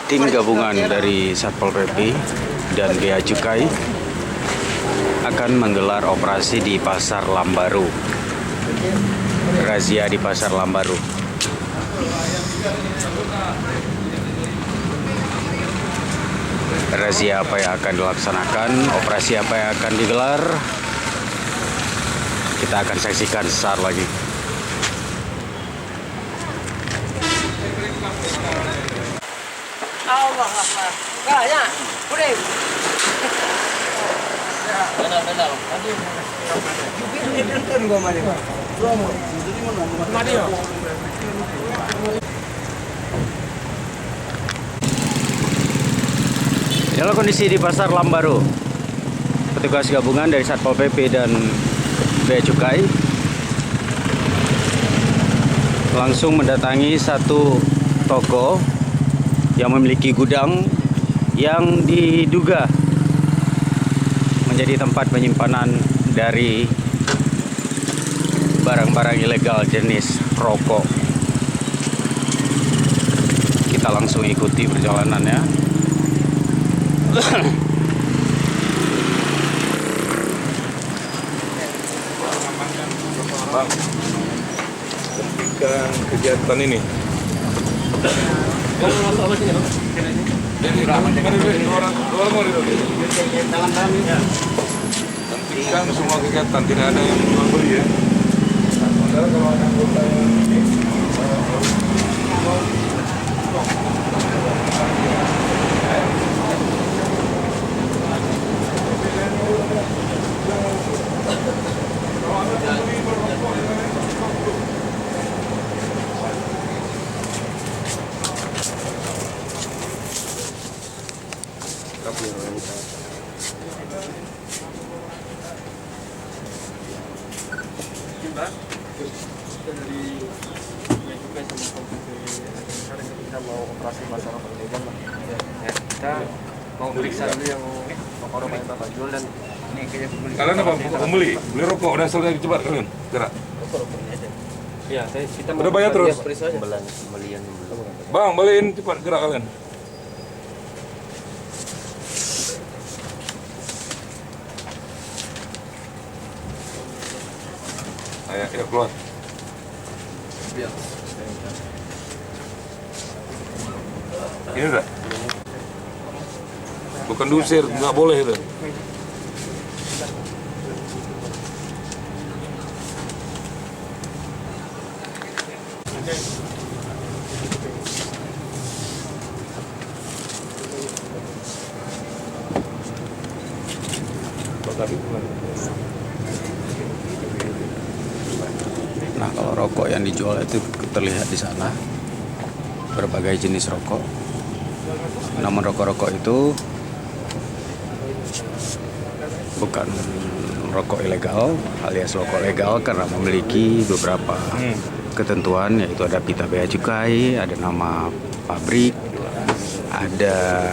Tim gabungan dari Satpol PP dan Bea Cukai akan menggelar operasi di Pasar Lambaru. Razia di Pasar Lambaru. Razia apa yang akan dilaksanakan, operasi apa yang akan digelar, kita akan saksikan sesaat lagi. Allah Allah. Banyak. Boleh. Benar. Inilah kondisi di Pasar Lambaru. Petugas gabungan dari Satpol PP dan Bea Cukai langsung mendatangi satu toko yang memiliki gudang yang diduga menjadi tempat penyimpanan dari barang-barang ilegal jenis rokok. Kita langsung ikuti perjalanannya. Bang, hentikan kegiatan ini. Hentikan semua kegiatan, tidak ada yang jual beli ya. Kalau ada anggota yang kita mau operasi masyarakat ilegal lah. Ya, kita mau periksa dulu yang rokok-rokok yang Bapak jual dan ini kayaknya pembeli. kalian apa? Pembeli? Beli rokok udah selesai cepat kalian. Gerak. Rokok-rokoknya aja. Ya, kita Udah bayar terus? Pembelian belum. Bang, beliin cepat gerak kalian. Ayo keluar. Ini udah. Bukan diusir, nggak boleh itu. Nah, kalau rokok yang dijual itu terlihat di sana berbagai jenis rokok. Namun rokok-rokok itu bukan rokok ilegal alias rokok legal karena memiliki beberapa ketentuan, yaitu ada pita bea cukai, ada nama pabrik, ada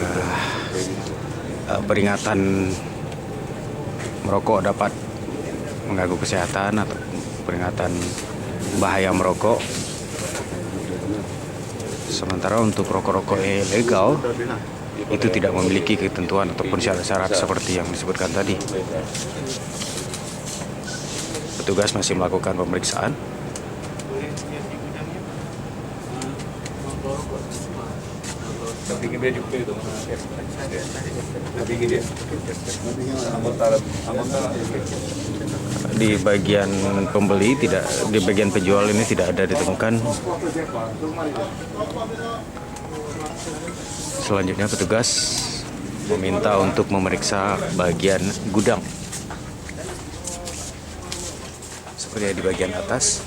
peringatan merokok dapat mengganggu kesehatan atau peringatan bahaya merokok. Sementara untuk rokok-rokok ilegal itu tidak memiliki ketentuan ataupun syarat-syarat seperti yang disebutkan tadi. Petugas masih melakukan pemeriksaan. Di bagian pembeli tidak, di bagian penjual ini tidak ada ditemukan. Selanjutnya petugas meminta untuk memeriksa bagian gudang seperti di bagian atas.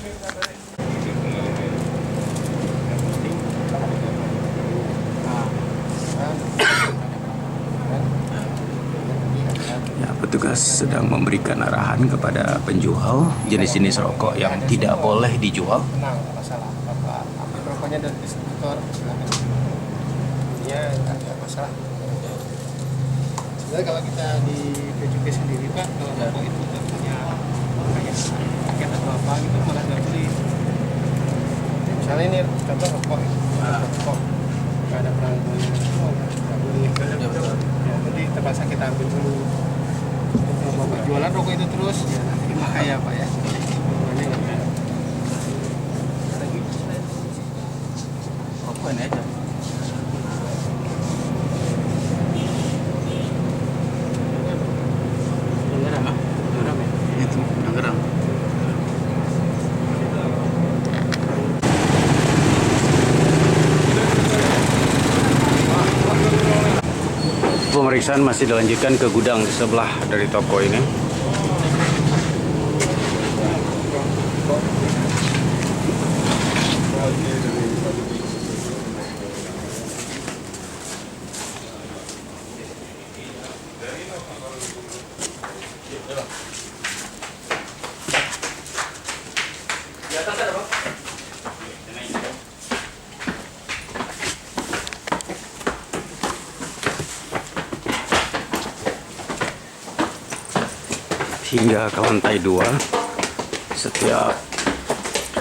Ya, petugas sedang memberikan arahan kepada penjual jenis-jenis rokok yang tidak boleh dijual. Tenang, masalah. Bapak ambil rokoknya dari distributor, silakan. Ya, nggak ada masalah. Sebenarnya kalau kita di PJK sendiri Pak, kalau rokok itu kita punya kayak paket atau apa gitu malah nggak beli. Misalnya ini contoh rokok, rokok nggak ada perangkat nggak boleh. Ya, jadi terpaksa kita ambil dulu. Kalau bapak jualan rokok itu terus ya nanti bahaya pak ya. Hubungannya nggak bisa. Rokok ini aja. Itu Tangerang. Pemeriksaan masih dilanjutkan ke gudang di sebelah dari toko ini. Hingga ke lantai 2, setiap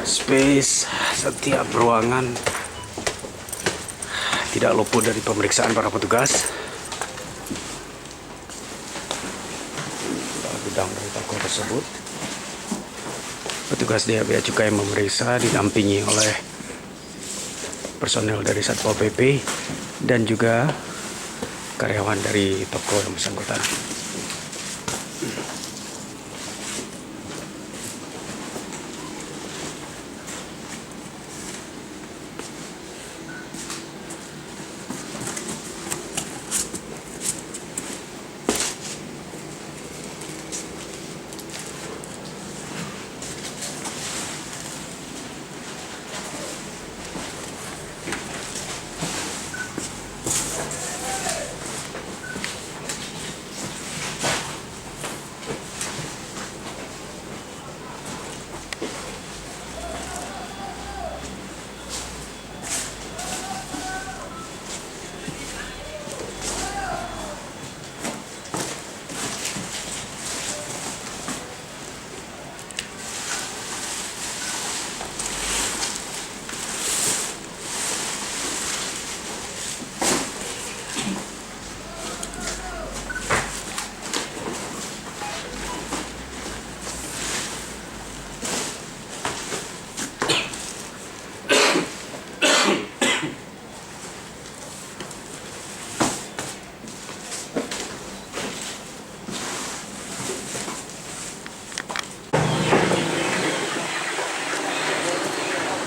space, setiap ruangan tidak luput dari pemeriksaan para petugas. Gudang dari toko tersebut, petugas di Bea Cukai memeriksa didampingi oleh personel dari Satpol PP dan juga karyawan dari toko yang bersangkutan.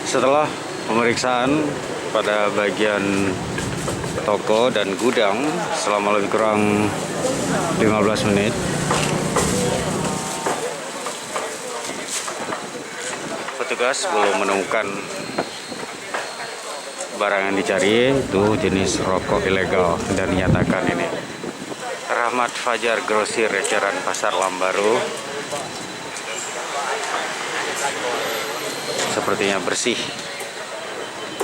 Setelah pemeriksaan pada bagian toko dan gudang selama lebih kurang 15 menit, petugas belum menemukan barang yang dicari, itu jenis rokok ilegal, dan dinyatakan ini Rahmat Fajar Grosir, Eceran Pasar Lambaru, sepertinya bersih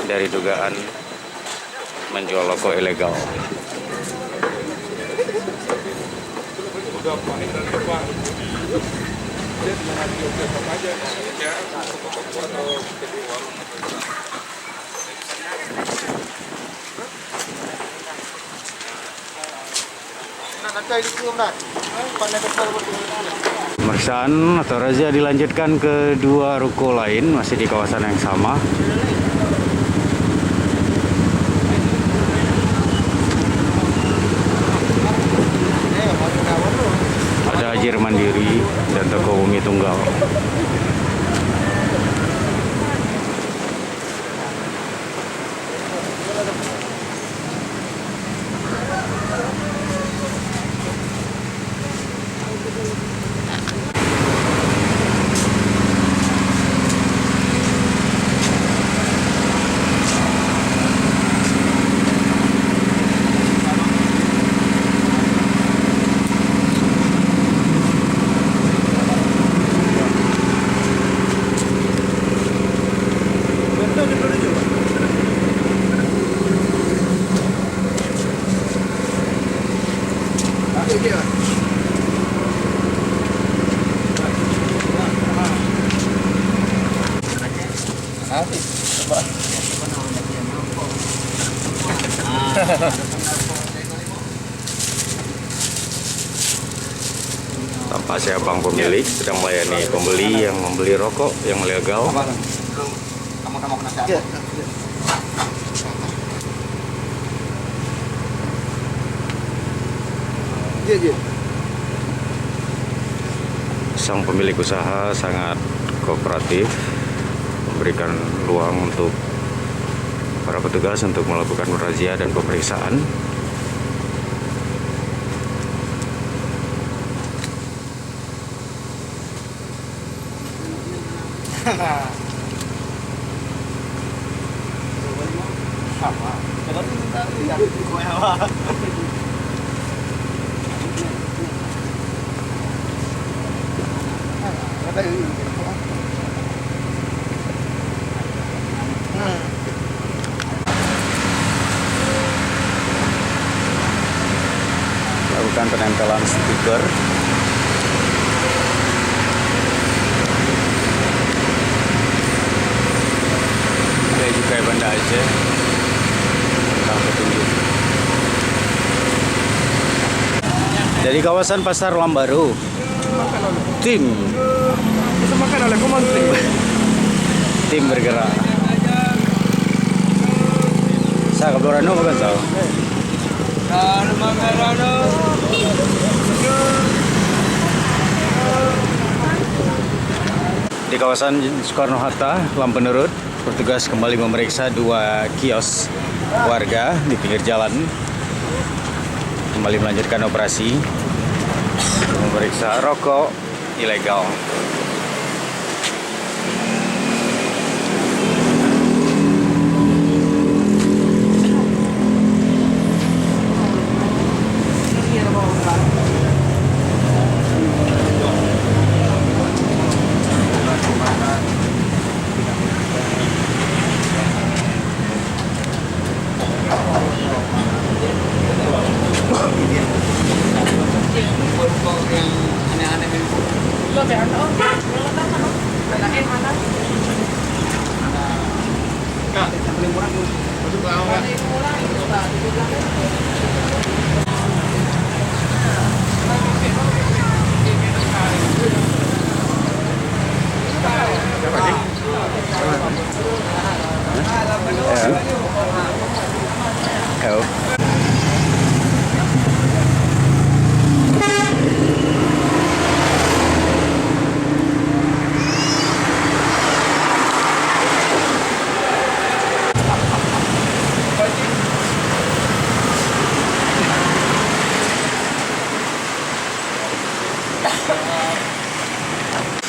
dari dugaan menjual rokok ilegal. Udah panik dan depan. Dia dengan dia sama aja ya. Atau jadi warung. Pemeriksaan atau razia dilanjutkan ke 2 ruko lain, masih di kawasan yang sama. Ada Ajir Mandiri dan toko Bumi Tunggal. Coba. Tampak siapa pemilik sedang melayani pembeli yang membeli rokok yang legal. Kamu kena siapa? Iya. Sang pemilik usaha sangat kooperatif, memberikan ruang untuk para petugas untuk melakukan razia dan pemeriksaan. Sama. Lakukan penempelan stiker. Bea Cukai Banda Aceh tentang petunjuk. Dari kawasan Pasar Lambaru, tim bergerak. Sa kablorano bukan sa? Di kawasan Soekarno-Hatta, Lampenerut, petugas kembali memeriksa 2 kios warga di pinggir jalan. Kembali melanjutkan operasi memeriksa rokok ilegal.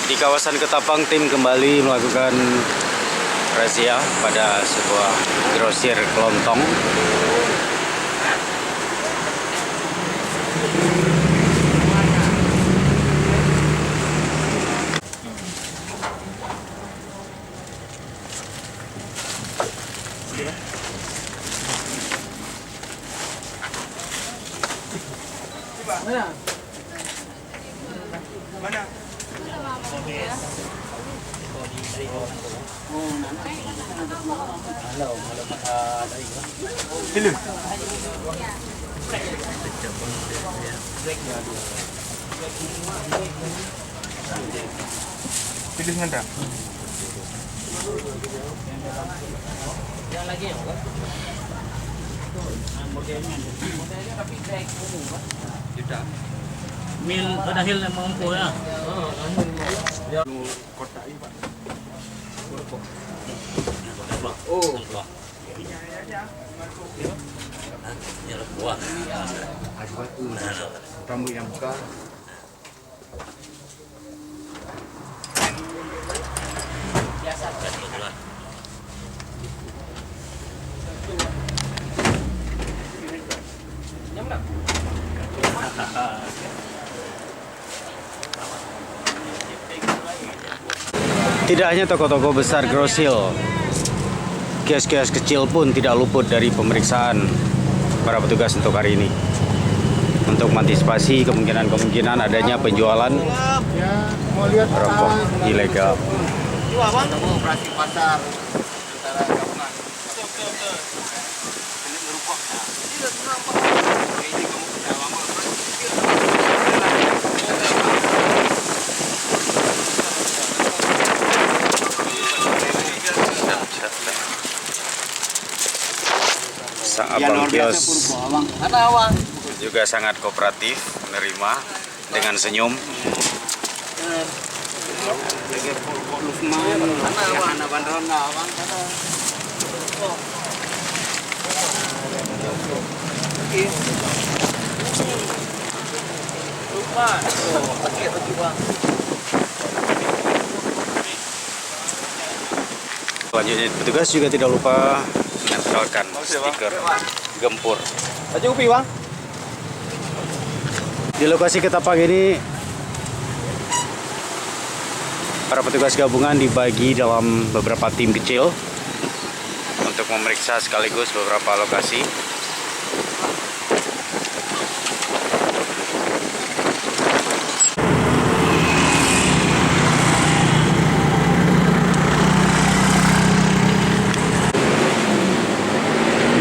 Di kawasan Ketapang, tim kembali melakukan razia pada sebuah grosir kelontong. Pilih ngenda. Yang lagi ya? Mil ada hil yang mampu ya. Kotak ini, Pak. Oh. Ya buah. Rambut yang buka. Biasa. Nyamdak. Tidak hanya toko-toko besar grosir, kios-kios kecil pun tidak luput dari pemeriksaan para petugas untuk hari ini. Untuk mengantisipasi kemungkinan adanya penjualan Ya, mau lihat rokok ilegal. Ketemu operasi pasar antara gabungan. Ini merokok. Petugas juga sangat kooperatif menerima dengan senyum. Selanjutnya petugas juga tidak lupa menempelkan stiker gempur. Aja upi bang. Di lokasi Ketapang ini para petugas gabungan dibagi dalam beberapa tim kecil untuk memeriksa sekaligus beberapa lokasi.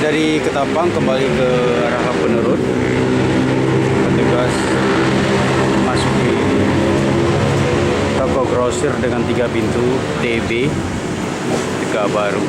Dari Ketapang kembali ke arah Lampu Nurut, petugas memasuki toko grosir dengan 3 pintu TB Tiga Baru.